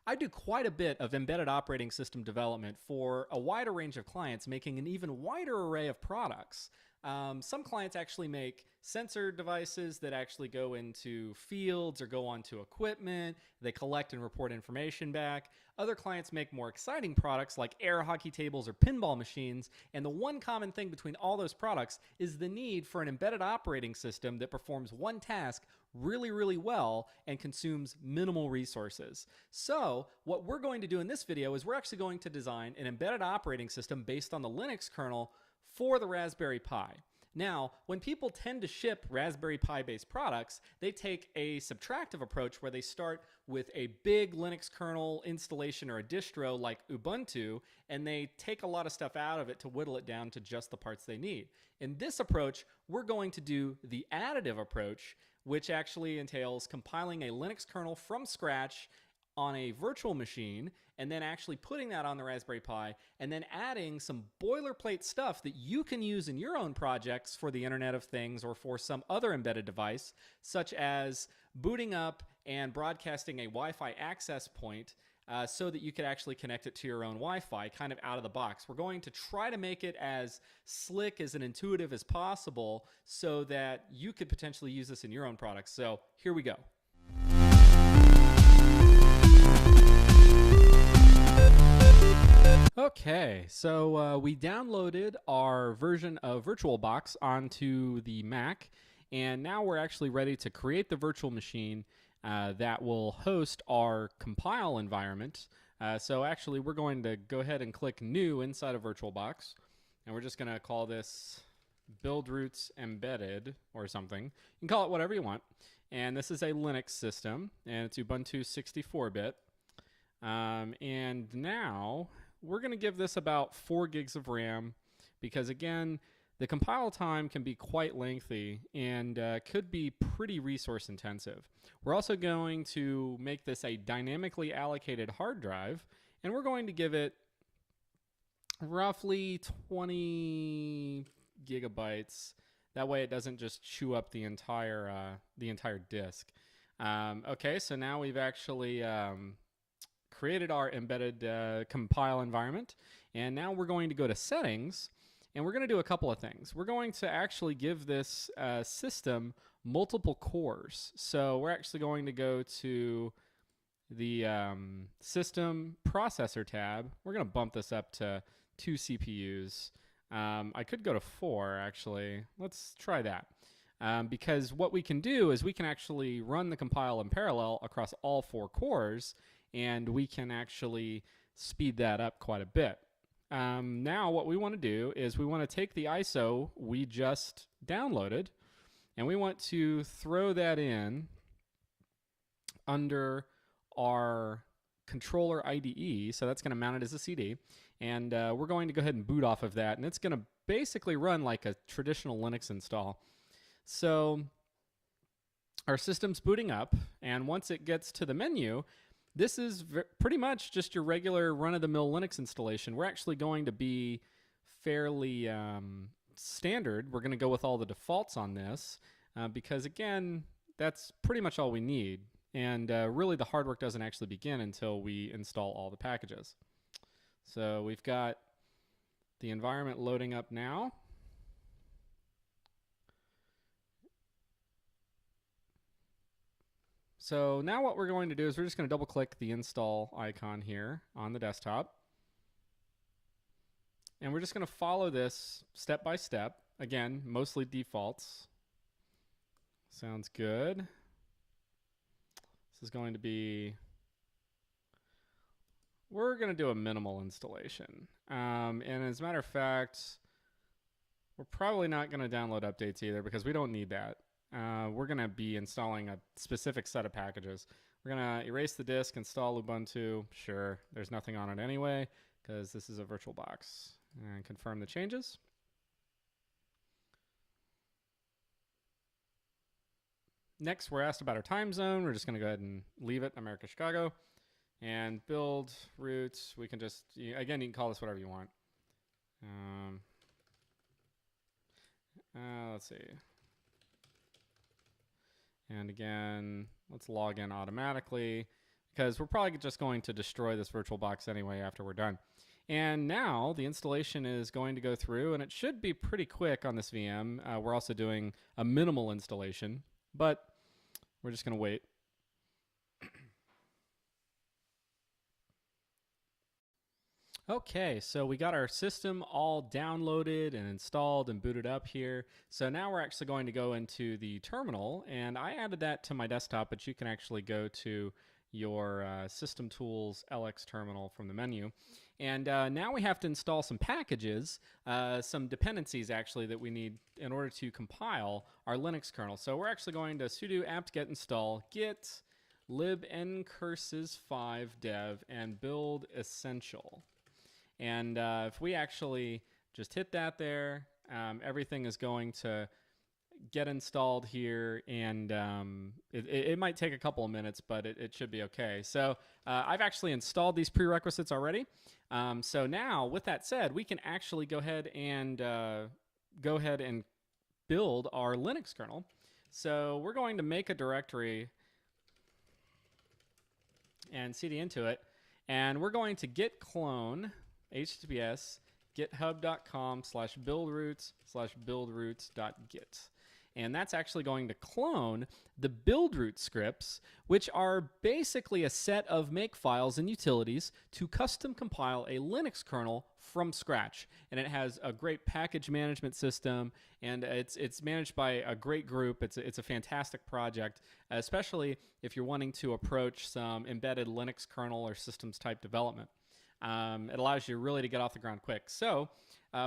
I do quite a bit of embedded operating system development for a wider range of clients, making an even wider array of products. Some clients actually make sensor devices that actually go into fields or go onto equipment. They collect and report information back. Other clients make more exciting products like air hockey tables or pinball machines. And the one common thing between all those products is the need for an embedded operating system that performs one task really, really well and consumes minimal resources. So what we're going to do in this video is we're actually going to design an embedded operating system based on the Linux kernel for the Raspberry Pi. Now, when people tend to ship Raspberry Pi based products, they take a subtractive approach where they start with a big Linux kernel installation or a distro like Ubuntu, and they take a lot of stuff out of it to whittle it down to just the parts they need. In this approach, we're going to do the additive approach, which actually entails compiling a Linux kernel from scratch on a virtual machine, and then actually putting that on the Raspberry Pi, and then adding some boilerplate stuff that you can use in your own projects for the Internet of Things or for some other embedded device, such as booting up and broadcasting a Wi-Fi access point so that you could actually connect it to your own Wi-Fi kind of out of the box. We're going to try to make it as slick as and intuitive as possible so that you could potentially use this in your own products. So here we go. Okay, so we downloaded our version of VirtualBox onto the Mac, and now we're actually ready to create the virtual machine that will host our compile environment. So actually, we're going to go ahead and click New inside of VirtualBox, and we're just going to call this Build Roots Embedded or something. You can call it whatever you want. And this is a Linux system, and it's Ubuntu 64-bit. And now we're going to give this about 4 gigs of RAM because, again, the compile time can be quite lengthy and could be pretty resource intensive. We're also going to make this a dynamically allocated hard drive, and we're going to give it roughly 20 gigabytes. That way it doesn't just chew up the entire disk. Okay, so now we've actually created our embedded compile environment, and now we're going to go to settings, and we're going to do a couple of things. We're going to actually give this system multiple cores. So we're actually going to go to the system processor tab. We're going to bump this up to 2 CPUs. I could go to 4 actually. Let's try that. Because what we can do is we can actually run the compile in parallel across all 4 cores, and we can actually speed that up quite a bit. Now what we want to do is we want to take the ISO we just downloaded, and we want to throw that in under our controller IDE. So that's going to mount it as a CD, and we're going to go ahead and boot off of that, and it's going to basically run like a traditional Linux install. So our system's booting up, and once it gets to the menu, this is pretty much just your regular run-of-the-mill Linux installation. We're actually going to be fairly standard. We're going to go with all the defaults on this because, again, that's pretty much all we need. And really the hard work doesn't actually begin until we install all the packages. So we've got the environment loading up now. So now what we're going to do is we're just going to double click the install icon here on the desktop. And we're just going to follow this step by step. Again, mostly defaults. Sounds good. This is going to be, we're going to do a minimal installation. And as a matter of fact, we're probably not going to download updates either because we don't need that. We're going to be installing a specific set of packages. We're going to erase the disk, install Ubuntu. Sure, there's nothing on it anyway because this is a VirtualBox. And confirm the changes. Next, we're asked about our time zone. We're just going to go ahead and leave it, America, Chicago. And build roots. We can just, again, you can call this whatever you want. Let's see. And again, let's log in automatically. because we're probably just going to destroy this VirtualBox anyway after we're done. And now the installation is going to go through, and it should be pretty quick on this VM. We're also doing a minimal installation, but we're just going to wait. Okay, so we got our system all downloaded and installed and booted up here. So now we're actually going to go into the terminal, and I added that to my desktop, but you can actually go to your System Tools LX terminal from the menu. And now we have to install some packages, some dependencies actually that we need in order to compile our Linux kernel. So we're actually going to sudo apt-get install git libncurses5 dev and build essential. And if we actually just hit that there, everything is going to get installed here, and it might take a couple of minutes, but it should be okay. So I've actually installed these prerequisites already. So now, with that said, we can actually go ahead and build our Linux kernel. So we're going to make a directory and cd into it, and we're going to git clone https github.com/buildroots/buildroots.git. And that's actually going to clone the buildroot scripts, which are basically a set of makefiles and utilities to custom compile a Linux kernel from scratch. And it has a great package management system, and it's managed by a great group. It's a fantastic project, especially if you're wanting to approach some embedded Linux kernel or systems type development. It allows you really to get off the ground quick. So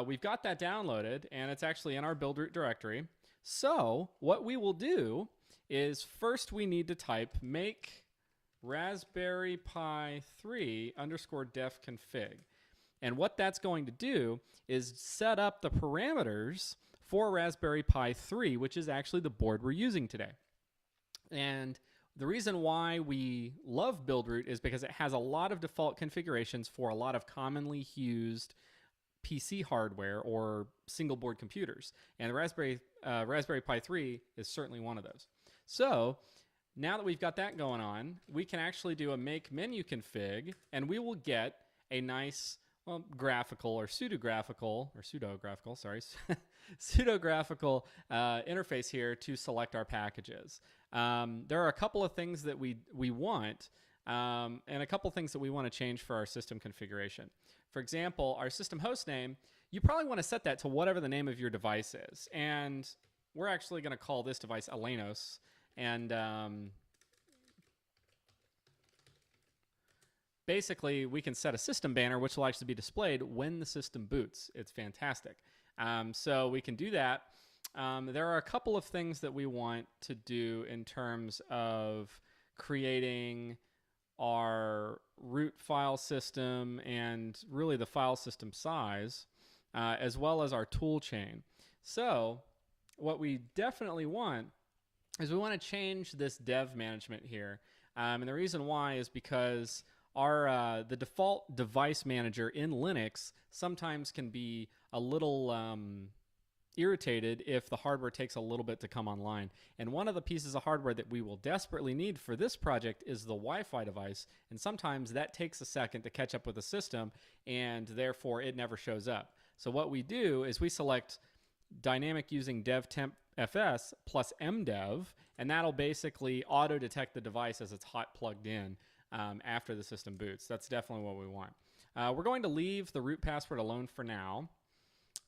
we've got that downloaded, and it's actually in our buildroot directory. So what we will do is first we need to type make Raspberry Pi 3 _def config. And what that's going to do is set up the parameters for Raspberry Pi 3, which is actually the board we're using today. And the reason why we love buildroot is because it has a lot of default configurations for a lot of commonly used PC hardware or single board computers. And the Raspberry Pi 3 is certainly one of those. So now that we've got that going on, we can actually do a make menu config, and we will get a nice graphical or pseudo-graphical interface here to select our packages. There are a couple of things that we want, and a couple things that we want to change for our system configuration. For example, our system host name, you probably want to set that to whatever the name of your device is. And we're actually going to call this device Alenos. And basically, we can set a system banner, which will actually be displayed when the system boots. It's fantastic. So we can do that. There are a couple of things that we want to do in terms of creating our root file system and really the file system size, as well as our tool chain. So what we definitely want is we want to change this dev management here. And the reason why is because our the default device manager in Linux sometimes can be a little irritated if the hardware takes a little bit to come online. And one of the pieces of hardware that we will desperately need for this project is the Wi-Fi device. And sometimes that takes a second to catch up with the system, and therefore it never shows up. So what we do is we select dynamic using dev temp fs plus mdev, and that'll basically auto detect the device as it's hot plugged in after the system boots. That's definitely what we want. We're going to leave the root password alone for now,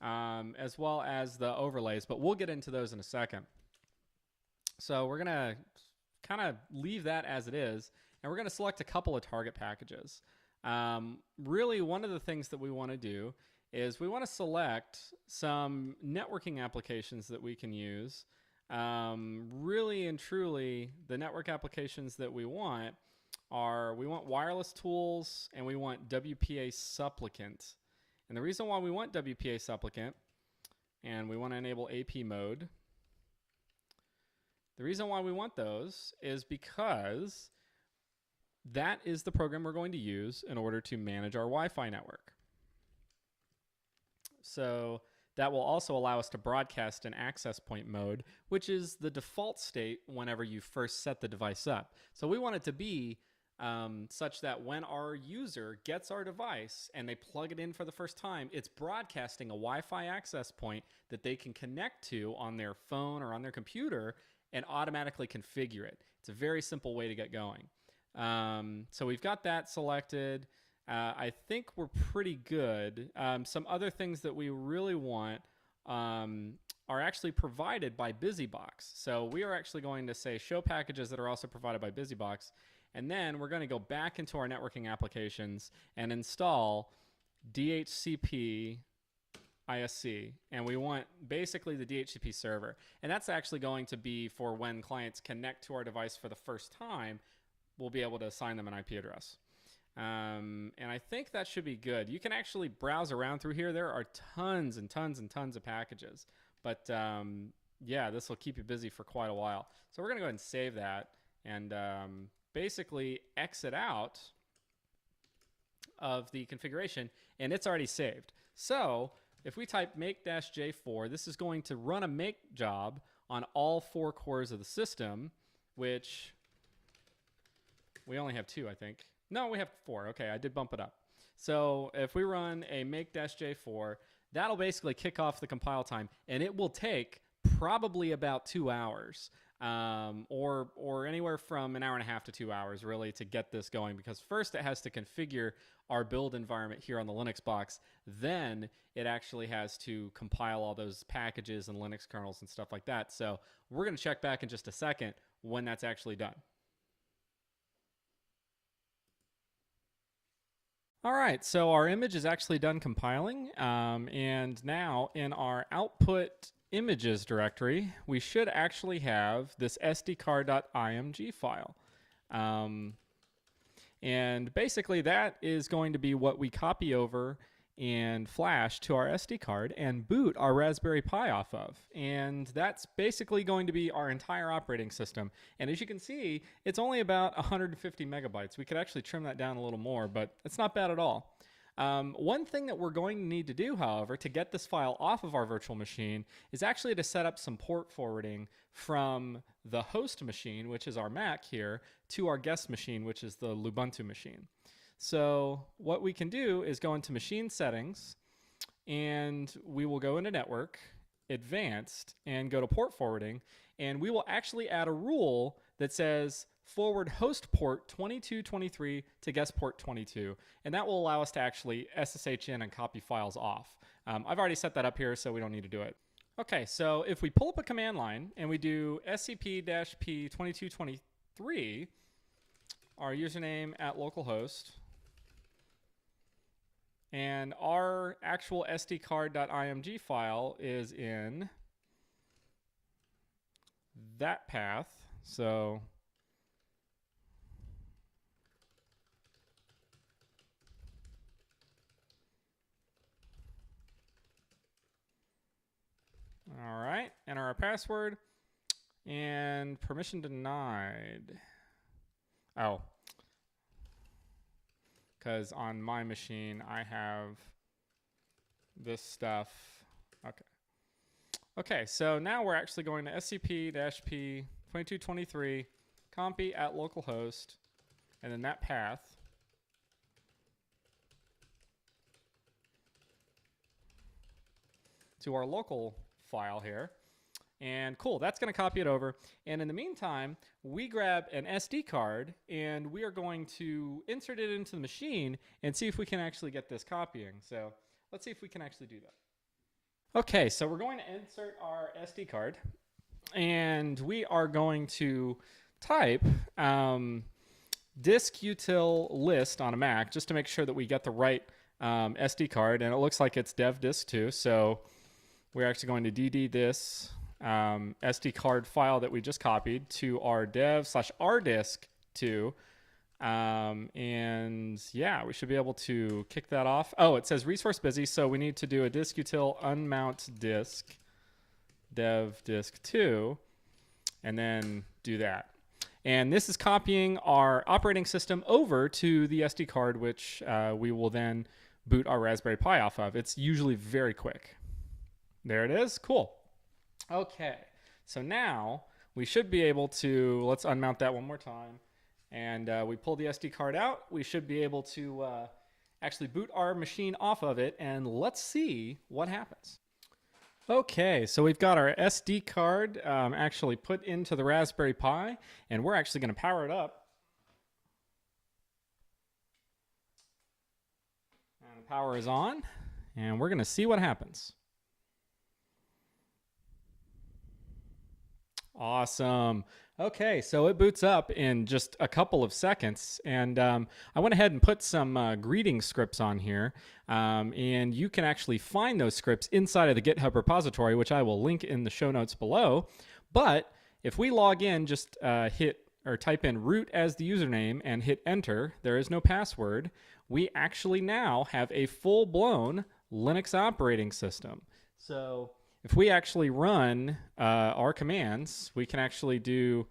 as well as the overlays, but we'll get into those in a second. So we're going to kind of leave that as it is, and we're going to select a couple of target packages. Really, one of the things that we want to do is we want to select some networking applications that we can use. Really and truly, the network applications that we want are, we want wireless tools, and we want WPA supplicant. And the reason why we want WPA supplicant, and we want to enable AP mode, the reason why we want those is because that is the program we're going to use in order to manage our Wi-Fi network. So that will also allow us to broadcast in access point mode, which is the default state whenever you first set the device up. So we want it to be such that when our user gets our device and they plug it in for the first time, it's broadcasting a Wi-Fi access point that they can connect to on their phone or on their computer and automatically configure it. It's a very simple way to get going. So we've got that selected. I think we're pretty good. Some other things that we really want are actually provided by BusyBox. So we are actually going to say show packages that are also provided by BusyBox. And then we're going to go back into our networking applications and install DHCP ISC. And we want basically the DHCP server. And that's actually going to be for when clients connect to our device for the first time, we'll be able to assign them an IP address. And I think that should be good. You can actually browse around through here. There are tons and tons and tons of packages. But yeah, this will keep you busy for quite a while. So we're going to go ahead and save that and basically exit out of the configuration, and it's already saved. So if we type make-j4, this is going to run a make job on all 4 cores of the system, which we only have 2, I think. No, we have 4. Okay, I did bump it up. So if we run a make-j4, that'll basically kick off the compile time, and it will take probably about 2 hours. Or anywhere from an hour and a half to 2 hours really to get this going, because first it has to configure our build environment here on the Linux box. Then it actually has to compile all those packages and Linux kernels and stuff like that. So we're going to check back in just a second when that's actually done. All right, so our image is actually done compiling, and now in our output images directory, we should actually have this sdcard.img file. And basically that is going to be what we copy over and flash to our SD card and boot our Raspberry Pi off of. And that's basically going to be our entire operating system. And as you can see, it's only about 150 megabytes. We could actually trim that down a little more, but it's not bad at all. One thing that we're going to need to do, however, to get this file off of our virtual machine is actually to set up some port forwarding from the host machine, which is our Mac here, to our guest machine, which is the Lubuntu machine. So what we can do is go into machine settings, and we will go into network, advanced, and go to port forwarding, and we will actually add a rule that says forward host port 2223 to guest port 22, and that will allow us to actually SSH in and copy files off. I've already set that up here, so we don't need to do it. Okay, so if we pull up a command line and we do scp-p2223, our username at localhost, and our actual sdcard.img file is in that path. So all right, enter our password and permission denied. Oh, because on my machine I have this stuff. Okay. Okay, so now we're actually going to scp-p2223 compy at localhost, and then that path. To our local file here. And cool, that's going to copy it over. And in the meantime, we grab an SD card and we are going to insert it into the machine and see if we can actually get this copying. So let's see if we can actually do that. Okay, so we're going to insert our SD card and we are going to type disk util list on a Mac just to make sure that we get the right SD card. And it looks like it's dev disk 2. So we're actually going to dd this SD card file that we just copied to our dev/rdisk2. And yeah, we should be able to kick that off. Oh, it says resource busy, so we need to do a disk util unmount disk dev disk 2 and then do that. And this is copying our operating system over to the SD card, which we will then boot our Raspberry Pi off of. It's usually very quick. There it is. Cool. Okay, so now we should be able to, let's unmount that one more time, and we pull the SD card out, we should be able to actually boot our machine off of it, and let's see what happens. Okay, so we've got our SD card actually put into the Raspberry Pi, and we're actually going to power it up. And the power is on, and we're going to see what happens. Awesome. Okay, so it boots up in just a couple of seconds, and I went ahead and put some greeting scripts on here, and you can actually find those scripts inside of the GitHub repository, which I will link in the show notes below. But if we log in, just hit or type in root as the username and hit enter, there is no password. We actually now have a full-blown Linux operating system. So if we actually run our commands, we can actually do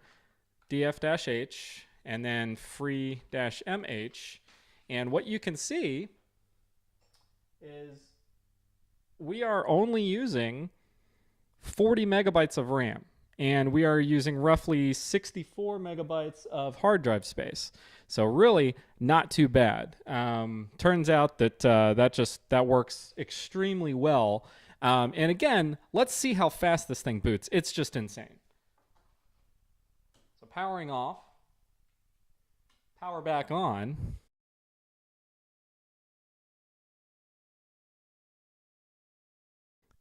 df-h and then free-mh. And what you can see is we are only using 40 megabytes of RAM. And we are using roughly 64 megabytes of hard drive space. So really not too bad. Turns out that that works extremely well. And again, let's see how fast this thing boots. It's just insane. So powering off, power back on.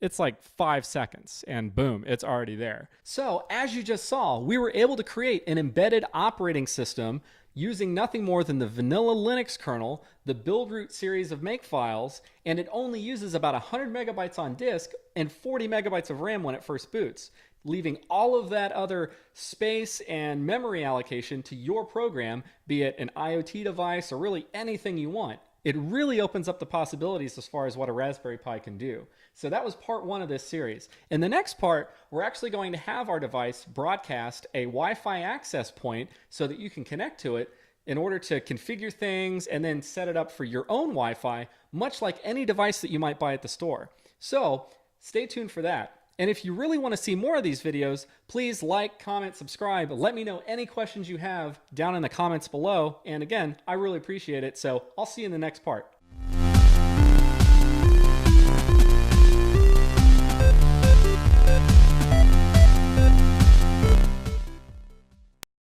It's like 5 seconds and boom, it's already there. So as you just saw, we were able to create an embedded operating system using nothing more than the vanilla Linux kernel, the build root series of makefiles, and it only uses about 100 megabytes on disk and 40 megabytes of RAM when it first boots, leaving all of that other space and memory allocation to your program, be it an IoT device or really anything you want. It really opens up the possibilities as far as what a Raspberry Pi can do. So that was part one of this series. In the next part, we're actually going to have our device broadcast a Wi-Fi access point so that you can connect to it in order to configure things and then set it up for your own Wi-Fi, much like any device that you might buy at the store. So stay tuned for that. And if you really want to see more of these videos, please like, comment, subscribe. Let me know any questions you have down in the comments below. And again, I really appreciate it. So I'll see you in the next part.